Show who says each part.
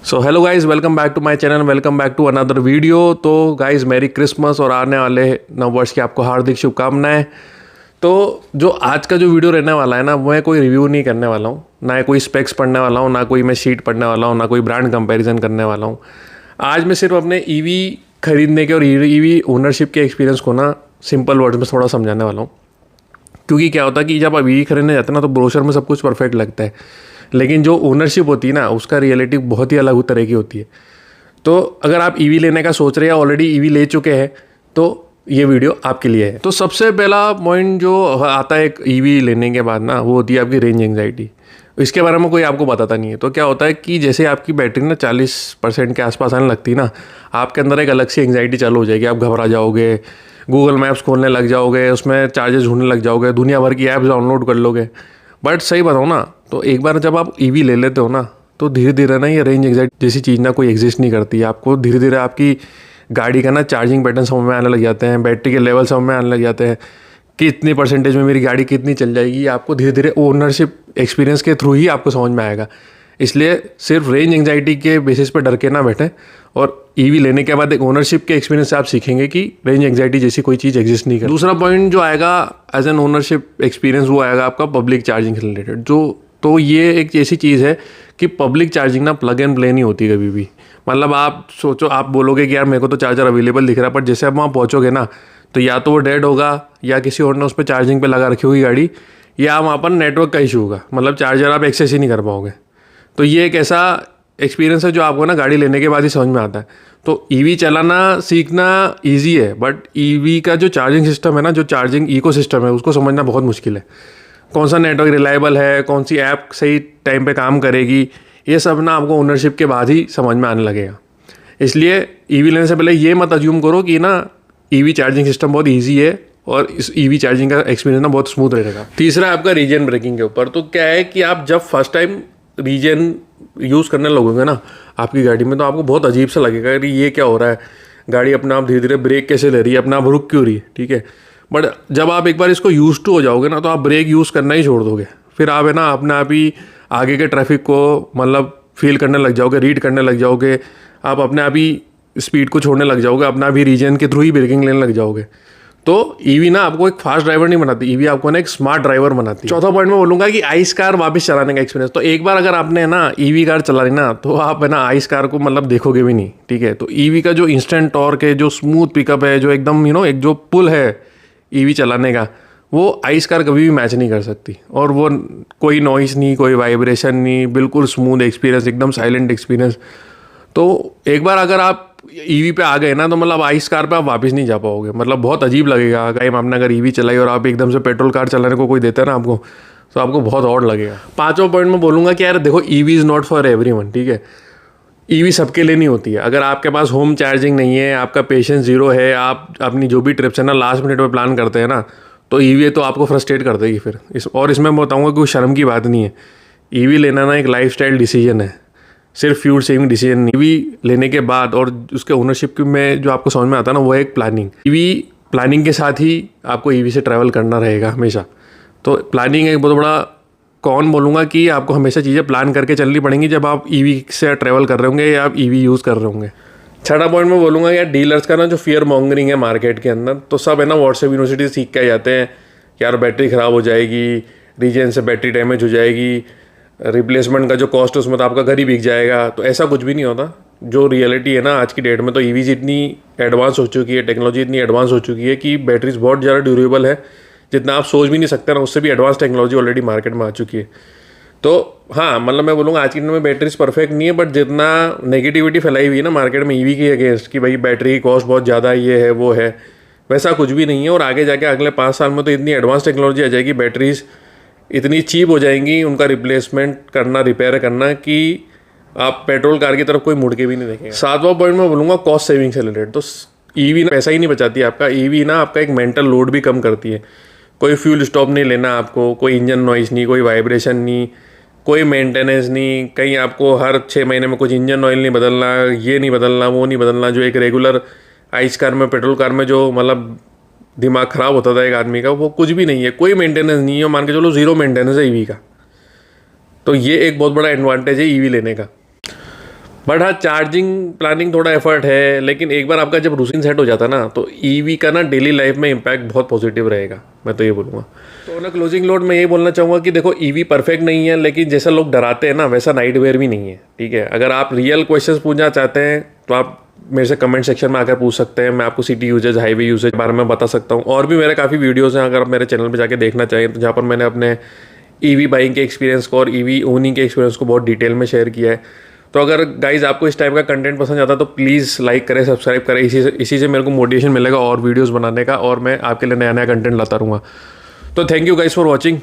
Speaker 1: So hello guys, welcome back to my channel, welcome back to another video. तो guys merry Christmas और आने वाले नव वर्ष की आपको हार्दिक शुभकामनाएं। तो जो आज का जो वीडियो रहने वाला है ना, वो मैं कोई रिव्यू नहीं करने वाला हूँ, ना कोई स्पेक्स पढ़ने वाला हूँ, ना कोई मैं शीट पढ़ने वाला हूँ, ना कोई ब्रांड कंपैरिजन करने वाला हूँ। आज मैं सिर्फ अपने ईवी खरीदने के और ईवी ओनरशिप के एक्सपीरियंस को ना सिंपल वर्ड्स में थोड़ा समझाने वाला हूँ। क्योंकि क्या होता है कि जब आप ईवी खरीदने जाते हैं ना, तो ब्रोशर में सब कुछ परफेक्ट लगता है, लेकिन जो ओनरशिप होती है ना, उसका रियलिटी बहुत ही अलग तरह की होती है। तो अगर आप ईवी लेने का सोच रहे हैं, ऑलरेडी ईवी ले चुके हैं, तो ये वीडियो आपके लिए है। तो सबसे पहला पॉइंट जो आता है एक ईवी लेने के बाद ना, वो होती है आपकी रेंज एंग्जाइटी। इसके बारे में कोई आपको बताता नहीं है। तो क्या होता है कि जैसे आपकी बैटरी ना 40% के आसपास आने लगती है ना, आपके अंदर एक अलग सी एंग्जाइटी चालू हो जाएगी। आप घबरा जाओगे, गूगल मैप्स खोलने लग जाओगे, उसमें चार्जेस ढूंढने लग जाओगे, दुनिया भर की ऐप्स डाउनलोड कर लोगे। बट सही बताओ ना, तो एक बार जब आप ईवी ले लेते हो ना, तो धीरे धीरे ना ये रेंज एंग्जाइटी जैसी चीज़ ना कोई एग्जिस्ट नहीं करती है। आपको धीरे धीरे आपकी गाड़ी का ना चार्जिंग पैटर्न समझ में आने लग जाते हैं, बैटरी के लेवल समझ में आने लग जाते हैं कि इतनी परसेंटेज में मेरी गाड़ी कितनी चल जाएगी। आपको धीरे धीरे ओनरशिप एक्सपीरियंस के थ्रू ही आपको समझ में आएगा। इसलिए सिर्फ रेंज एंग्जाइटी के बेसिस पर डर के ना बैठें, और ईवी लेने के बाद एक ओनरशिप के एक्सपीरियंस से आप सीखेंगे कि रेंज एंग्जाइटी जैसी कोई चीज़ एग्जिस्ट नहीं करती। दूसरा पॉइंट जो आएगा एज एन ओनरशिप एक्सपीरियंस, वो आएगा आपका पब्लिक चार्जिंग से रिलेटेड। तो ये एक ऐसी चीज़ है कि पब्लिक चार्जिंग ना प्लग एंड प्ले नहीं होती कभी भी। मतलब आप सोचो, आप बोलोगे कि यार मेरे को तो चार्जर अवेलेबल दिख रहा है, पर जैसे आप वहाँ पहुँचोगे ना, तो या तो वो डेड होगा, या किसी और ने उस पर चार्जिंग पे लगा रखी होगी गाड़ी, या वहाँ पर नेटवर्क का इशू होगा। मतलब चार्जर आप एक्सेस ही नहीं कर पाओगे। तो ये एक ऐसा एक्सपीरियंस है जो आपको ना गाड़ी लेने के बाद ही समझ में आता है। तो ईवी चलाना सीखना ईजी है, बट ईवी का जो चार्जिंग सिस्टम है ना, जो चार्जिंग इकोसिस्टम है, उसको समझना बहुत मुश्किल है। कौन सा नेटवर्क रिलायबल है, कौन सी ऐप सही टाइम पे काम करेगी, ये सब ना आपको ओनरशिप के बाद ही समझ में आने लगेगा। इसलिए ईवी लेने से पहले ये मत अज्यूम करो कि ना ईवी चार्जिंग सिस्टम बहुत ईजी है और इस ईवी चार्जिंग का एक्सपीरियंस ना बहुत स्मूथ रहेगा। तीसरा आपका रीजन ब्रेकिंग के ऊपर। तो क्या है कि आप जब फर्स्ट टाइम रीजन यूज़ करने लगोगे ना आपकी गाड़ी में, तो आपको बहुत अजीब सा लगेगा कि ये क्या हो रहा है, गाड़ी अपने आप धीरे धीरे ब्रेक कैसे ले रही है, अपने आप रुक क्यों रही है, ठीक है। बट जब आप एक बार इसको यूज टू हो जाओगे ना, तो आप ब्रेक यूज़ करना ही छोड़ दोगे। फिर आप है ना अपने आप ही आगे के ट्रैफिक को मतलब फील करने लग जाओगे, रीड करने लग जाओगे, आप अपने आप ही स्पीड को छोड़ने लग जाओगे, अपना भी रीजन के थ्रू ही ब्रेकिंग लेने लग जाओगे। तो ईवी ना आपको एक फास्ट ड्राइवर नहीं बनाती, ईवी आपको ना एक स्मार्ट ड्राइवर बनाती है। चौथा पॉइंट मैं बोलूँगा कि आइस कार वापस चलाने का एक्सपीरियंस। तो एक बार अगर आपने ना ईवी कार चला ली ना, तो आप है ना आइस कार को मतलब देखोगे भी नहीं, ठीक है। तो ईवी का जो इंस्टेंट टॉर्क है, जो स्मूथ पिकअप है, जो एकदम एक जो पुल है ईवी चलाने का, वो आइस कार कभी भी मैच नहीं कर सकती। और वो कोई नॉइस नहीं, कोई वाइब्रेशन नहीं, बिल्कुल स्मूथ एक्सपीरियंस, एकदम साइलेंट एक्सपीरियंस। तो एक बार अगर आप ईवी पे आ गए ना, तो मतलब आइस कार पे आप वापस नहीं जा पाओगे। मतलब बहुत अजीब लगेगा आपने अगर ईवी चलाई और आप एकदम से पेट्रोल कार चलाने को कोई देता है ना आपको, तो आपको बहुत ऑड लगेगा। पांचवा पॉइंट में बोलूँगा कि यार देखो, EV is not for everyone, ठीक है। ईवी सबके लिए नहीं होती है। अगर आपके पास होम चार्जिंग नहीं है, आपका पेशेंस जीरो है, आप अपनी जो भी ट्रिप्स है ना लास्ट मिनट में प्लान करते हैं ना, तो ईवी तो आपको फ्रस्ट्रेट कर देगी फिर। इसमें मैं बताऊँगा कि कोई शर्म की बात नहीं है। ईवी लेना ना एक लाइफस्टाइल डिसीजन है, सिर्फ फ्यूल सेविंग डिसीजन नहीं। ईवी लेने के बाद और उसके ओनरशिप में जो आपको समझ में आता है ना, वो है एक प्लानिंग। ईवी प्लानिंग के साथ ही आपको ईवी से ट्रैवल करना रहेगा हमेशा। तो प्लानिंग एक बहुत बड़ा कौन बोलूँगा कि आपको हमेशा चीज़ें प्लान करके चलनी पड़ेंगी जब आप ईवी से ट्रैवल कर रहे होंगे या आप ईवी यूज़ कर रहे होंगे। छठा पॉइंट में बोलूँगा यार, डीलर्स का ना जो फियर मॉन्गरिंग है मार्केट के अंदर, तो सब है ना व्हाट्सएप यूनिवर्सिटी सीख के जाते हैं यार बैटरी ख़राब हो जाएगी, रीजन से बैटरी डैमेज हो जाएगी, रिप्लेसमेंट का जो कॉस्ट है उसमें तो आपका घर ही बिक जाएगा। तो ऐसा कुछ भी नहीं होता। जो रियलिटी है ना आज की डेट में, तो ईवीज इतनी एडवांस हो चुकी है, टेक्नोलॉजी इतनी एडवांस हो चुकी है कि बैटरीज बहुत ज़्यादा ड्यूरेबल है, जितना आप सोच भी नहीं सकते ना, उससे भी एडवांस टेक्नोलॉजी ऑलरेडी मार्केट में आ चुकी है। तो हाँ, मतलब मैं बोलूँगा आज की डेट में बैटरीज परफेक्ट नहीं है, बट जितना नेगेटिविटी फैलाई हुई है ना मार्केट में ईवी के अगेंस्ट कि भाई बैटरी की कॉस्ट बहुत ज़्यादा ये है वो है, वैसा कुछ भी नहीं है। और आगे जाके अगले 5 साल में तो इतनी एडवांस टेक्नोलॉजी आ जाएगी, बैटरीज इतनी चीप हो जाएंगी उनका रिप्लेसमेंट करना, रिपेयर करना, कि आप पेट्रोल कार की तरफ कोई मुड़ के भी नहीं देखेंगे। सातवां पॉइंट मैं बोलूँगा कॉस्ट सेविंग से रिलेटेड। तो ईवी ना पैसा ही नहीं बचाती आपका, ईवी ना आपका एक मेंटल लोड भी कम करती है। कोई फ्यूल स्टॉप नहीं लेना आपको, कोई इंजन नॉइस नहीं, कोई वाइब्रेशन नहीं, कोई मेंटेनेंस नहीं, कहीं आपको हर 6 महीने में कुछ इंजन ऑयल नहीं बदलना, ये नहीं बदलना, वो नहीं बदलना। जो एक रेगुलर आइस कार में, पेट्रोल कार में जो मतलब दिमाग ख़राब होता था एक आदमी का, वो कुछ भी नहीं है। कोई मेंटेनेंस नहीं है, मान के चलो ज़ीरो मेंटेनेंस है ईवी का। तो ये एक बहुत बड़ा एडवांटेज है ईवी लेने का। बट हाँ, चार्जिंग प्लानिंग थोड़ा एफर्ट है, लेकिन एक बार आपका जब रूटीन सेट हो जाता है ना, तो ईवी का ना डेली लाइफ में इम्पैक्ट बहुत पॉजिटिव रहेगा, मैं तो ये बोलूँगा। तो ना क्लोजिंग नोट में ये बोलना चाहूँगा कि देखो, ईवी परफेक्ट नहीं है, लेकिन जैसा लोग डराते हैं ना, वैसा नाइट वेयर भी नहीं है, ठीक है। अगर आप रियल क्वेश्चंस पूछना चाहते हैं तो आप मेरे से कमेंट सेक्शन में आकर पूछ सकते हैं। मैं आपको सिटी यूजेज, हाईवे यूजेज के बारे में बता सकता हूँ। और भी मेरे काफ़ी वीडियोज़ हैं, अगर आप मेरे चैनल पर जाके देखना चाहें तो, जहाँ पर मैंने अपने ईवी बाइंग के एक्सपीरियंस को और ईवी ओनिंग के एक्सपीरियंस को बहुत डिटेल में शेयर किया है। तो अगर गाइज आपको इस टाइप का कंटेंट पसंद आता है तो प्लीज़ लाइक करें, सब्सक्राइब करें। इसी से मेरे को मोटिवेशन मिलेगा और वीडियोस बनाने का, और मैं आपके लिए नया नया कंटेंट लाता रहूँगा। तो thank you guys for watching.